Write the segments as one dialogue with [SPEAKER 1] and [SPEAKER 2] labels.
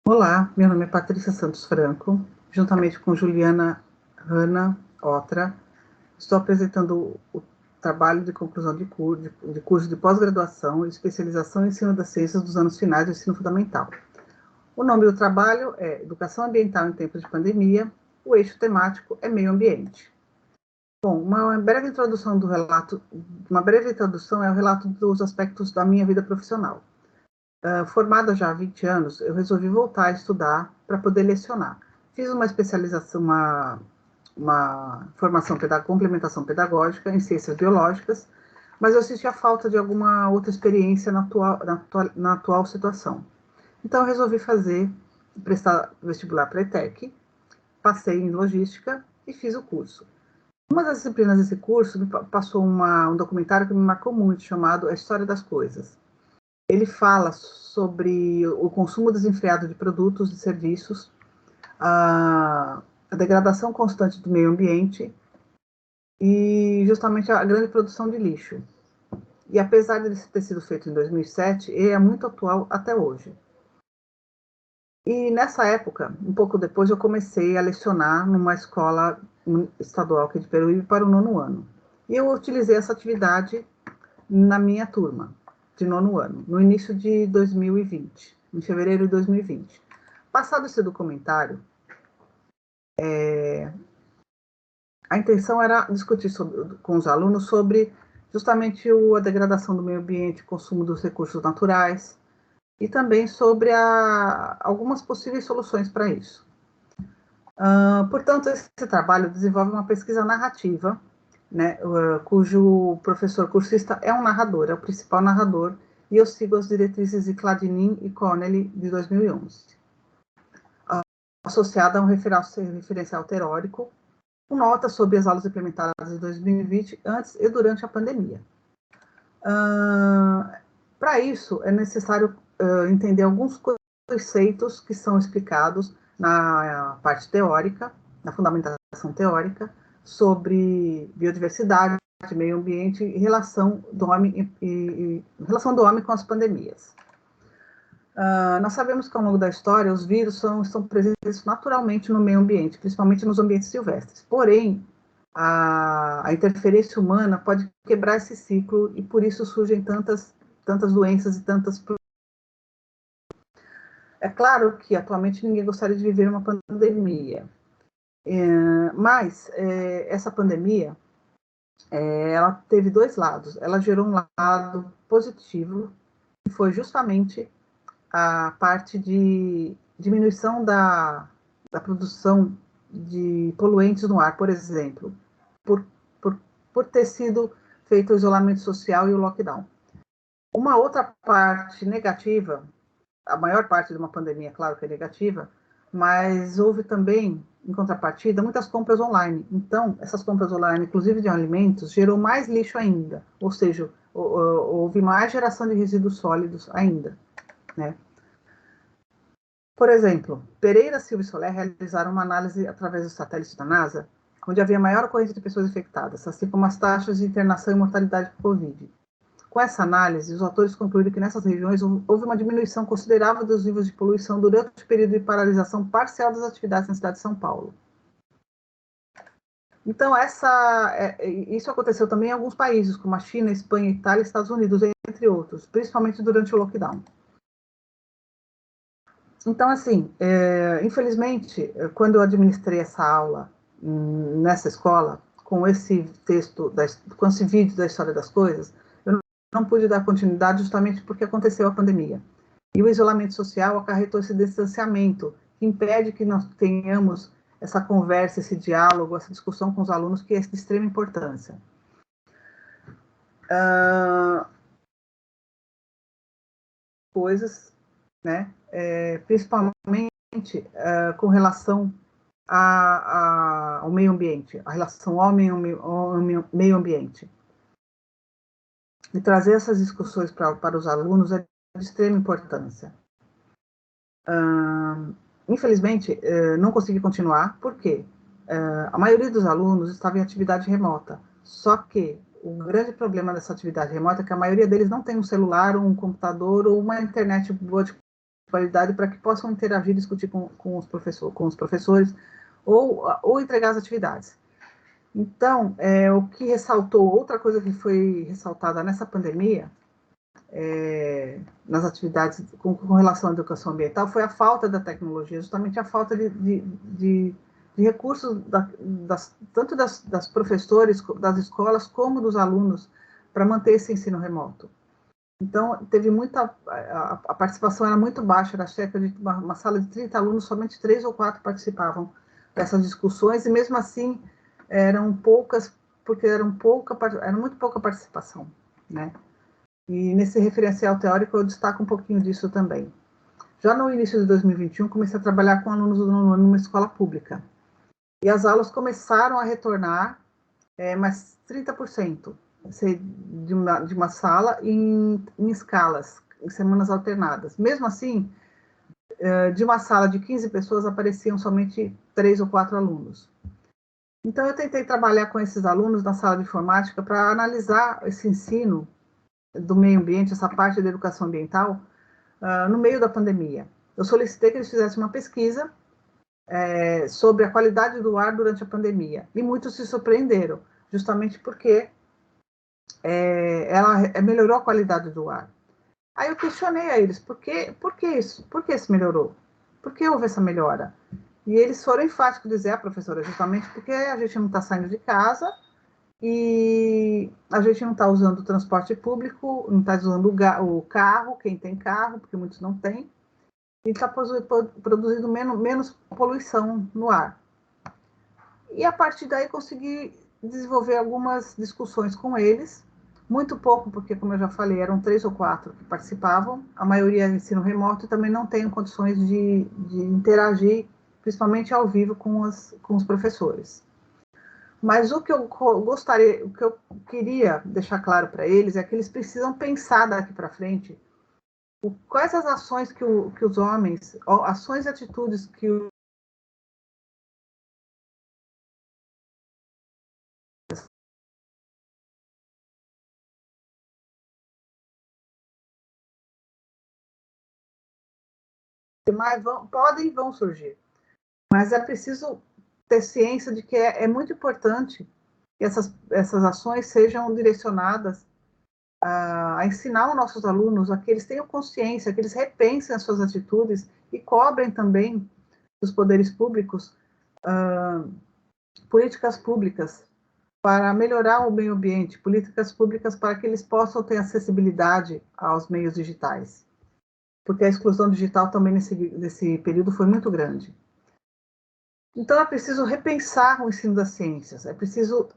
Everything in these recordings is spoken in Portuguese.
[SPEAKER 1] Olá, meu nome é Patrícia Santos Franco, juntamente com Juliana Hanna Otra, estou apresentando o trabalho de conclusão de curso de pós-graduação e especialização em ensino das ciências dos anos finais do ensino fundamental. O nome do trabalho é Educação Ambiental em Tempos de Pandemia, o eixo temático é Meio Ambiente. Bom, uma breve introdução é o relato dos aspectos da minha vida profissional. Formada já há 20 anos, eu resolvi voltar a estudar para poder lecionar. Fiz uma especialização, uma formação complementação pedagógica em ciências biológicas, mas eu senti a falta de alguma outra experiência na atual situação. Então, eu resolvi prestar vestibular para a ETEC, passei em logística e fiz o curso. Uma das disciplinas desse curso me passou um documentário que me marcou muito, chamado A História das Coisas. Ele fala sobre o consumo desenfreado de produtos e serviços, a degradação constante do meio ambiente e justamente a grande produção de lixo. E apesar de ter sido feito em 2007, ele é muito atual até hoje. E nessa época, um pouco depois, eu comecei a lecionar numa escola estadual aqui de Peruíbe para o 9º ano. E eu utilizei essa atividade na minha turma de 9º ano, no início de 2020, em fevereiro de 2020. Passado esse documentário, a intenção era discutir com os alunos sobre justamente a degradação do meio ambiente, consumo dos recursos naturais, e também sobre algumas possíveis soluções para isso. Portanto, esse trabalho desenvolve uma pesquisa narrativa, né, cujo professor cursista é um narrador, é o principal narrador, e eu sigo as diretrizes de Cladinin e Connelly de 2011. Associada a um referencial teórico, com notas sobre as aulas implementadas em 2020, antes e durante a pandemia. Para isso, é necessário entender alguns conceitos que são explicados na parte teórica, na fundamentação teórica, sobre biodiversidade, meio ambiente e relação do homem com as pandemias. Nós sabemos que ao longo da história os vírus estão presentes naturalmente no meio ambiente, principalmente nos ambientes silvestres. Porém, a interferência humana pode quebrar esse ciclo e por isso surgem tantas doenças e tantas. É claro que atualmente ninguém gostaria de viver uma pandemia, mas essa pandemia ela teve dois lados. Ela gerou um lado positivo, que foi justamente a parte de diminuição da produção de poluentes no ar, por exemplo, por ter sido feito o isolamento social e o lockdown. Uma outra parte negativa, a maior parte de uma pandemia, claro que é negativa, mas houve também, em contrapartida, muitas compras online. Então, essas compras online, inclusive de alimentos, gerou mais lixo ainda, ou seja, houve mais geração de resíduos sólidos ainda, né? Por exemplo, Pereira, Silva e Soler realizaram uma análise através do satélite da NASA, onde havia maior ocorrência de pessoas infectadas, assim como as taxas de internação e mortalidade por Covid. Com essa análise, os autores concluíram que nessas regiões houve uma diminuição considerável dos níveis de poluição durante o período de paralisação parcial das atividades na cidade de São Paulo. Então, isso aconteceu também em alguns países, como a China, Espanha, Itália e Estados Unidos, entre outros, principalmente durante o lockdown. Então, assim, infelizmente, quando eu administrei essa aula nessa escola, com esse texto, com esse vídeo da história das coisas, eu não pude dar continuidade justamente porque aconteceu a pandemia. E o isolamento social acarretou esse distanciamento, que impede que nós tenhamos essa conversa, esse diálogo, essa discussão com os alunos, que é de extrema importância. Coisas, né, principalmente com relação ao meio ambiente, a relação homem-meio ambiente. E trazer essas discussões para os alunos é de extrema importância. Infelizmente, não consegui continuar, porque a maioria dos alunos estava em atividade remota. Só que o grande problema dessa atividade remota é que a maioria deles não tem um celular, um computador ou uma internet boa de qualidade para que possam interagir, discutir com os professores ou entregar as atividades. Então, o que ressaltou, outra coisa que foi ressaltada nessa pandemia, nas atividades com relação à educação ambiental, foi a falta da tecnologia, justamente a falta de recursos tanto das professores, das escolas, como dos alunos, para manter esse ensino remoto. Então, teve a participação era muito baixa, era cerca de uma sala de 30 alunos, somente 3 ou 4 participavam dessas discussões, e mesmo assim eram poucas, porque era muito pouca participação, né? E nesse referencial teórico eu destaco um pouquinho disso também. Já no início de 2021, comecei a trabalhar com alunos numa escola pública, e as aulas começaram a retornar, mas 30%. De uma sala em escalas, em semanas alternadas. Mesmo assim, de uma sala de 15 pessoas, apareciam somente 3 ou 4 alunos. Então, eu tentei trabalhar com esses alunos na sala de informática para analisar esse ensino do meio ambiente, essa parte da educação ambiental, no meio da pandemia. Eu solicitei que eles fizessem uma pesquisa sobre a qualidade do ar durante a pandemia, e muitos se surpreenderam, justamente porque ela melhorou a qualidade do ar. Aí eu questionei a eles, por que isso? Por que isso melhorou? Por que houve essa melhora? E eles foram enfáticos dizer, professora, justamente porque a gente não está saindo de casa e a gente não está usando o transporte público, não está usando o carro, quem tem carro, porque muitos não têm, e está produzindo menos poluição no ar. E a partir daí consegui desenvolver algumas discussões com eles, muito pouco, porque, como eu já falei, eram 3 ou 4 que participavam, a maioria é ensino remoto e também não tem condições de interagir, principalmente ao vivo, com os professores. Mas o que eu queria deixar claro para eles é que eles precisam pensar daqui para frente quais as ações que os homens, ações e atitudes que mais podem e vão surgir. Mas é preciso ter ciência de que é muito importante que essas ações sejam direcionadas a ensinar os nossos alunos a que eles tenham consciência, que eles repensem as suas atitudes e cobrem também dos poderes públicos políticas públicas para melhorar o meio ambiente, políticas públicas para que eles possam ter acessibilidade aos meios digitais. Porque a exclusão digital também nesse período foi muito grande. Então, é preciso repensar o ensino das ciências, é preciso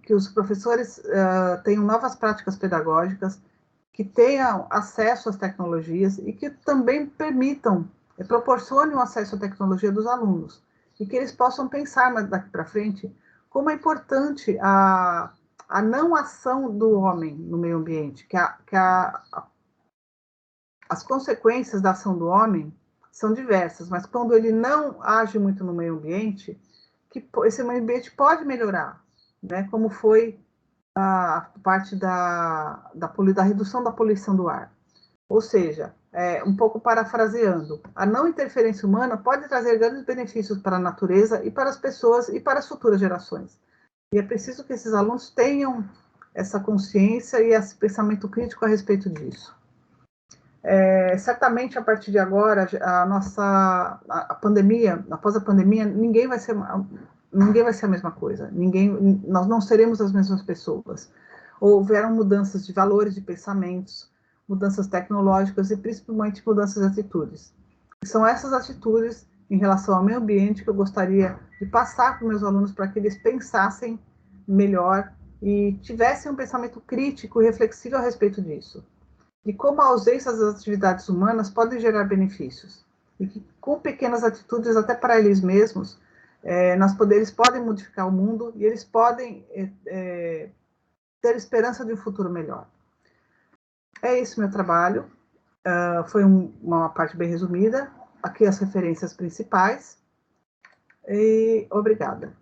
[SPEAKER 1] que os professores tenham novas práticas pedagógicas, que tenham acesso às tecnologias e que também proporcionem o acesso à tecnologia dos alunos, e que eles possam pensar daqui para frente como é importante a não ação do homem no meio ambiente, as consequências da ação do homem são diversas, mas quando ele não age muito no meio ambiente, que esse meio ambiente pode melhorar, né? Como foi a parte da redução da poluição do ar. Ou seja, um pouco parafraseando, a não interferência humana pode trazer grandes benefícios para a natureza e para as pessoas e para as futuras gerações. E é preciso que esses alunos tenham essa consciência e esse pensamento crítico a respeito disso. Certamente, a partir de agora, a pandemia, após a pandemia, ninguém vai ser a mesma coisa. Nós não seremos as mesmas pessoas. Houveram mudanças de valores, de pensamentos, mudanças tecnológicas e principalmente mudanças de atitudes. E são essas atitudes em relação ao meio ambiente que eu gostaria de passar para meus alunos para que eles pensassem melhor e tivessem um pensamento crítico e reflexivo a respeito disso. E como a ausência das atividades humanas pode gerar benefícios. E que, com pequenas atitudes, até para eles mesmos, eles podem modificar o mundo e eles podem ter esperança de um futuro melhor. É esse meu trabalho. Foi uma parte bem resumida. Aqui as referências principais. E obrigada.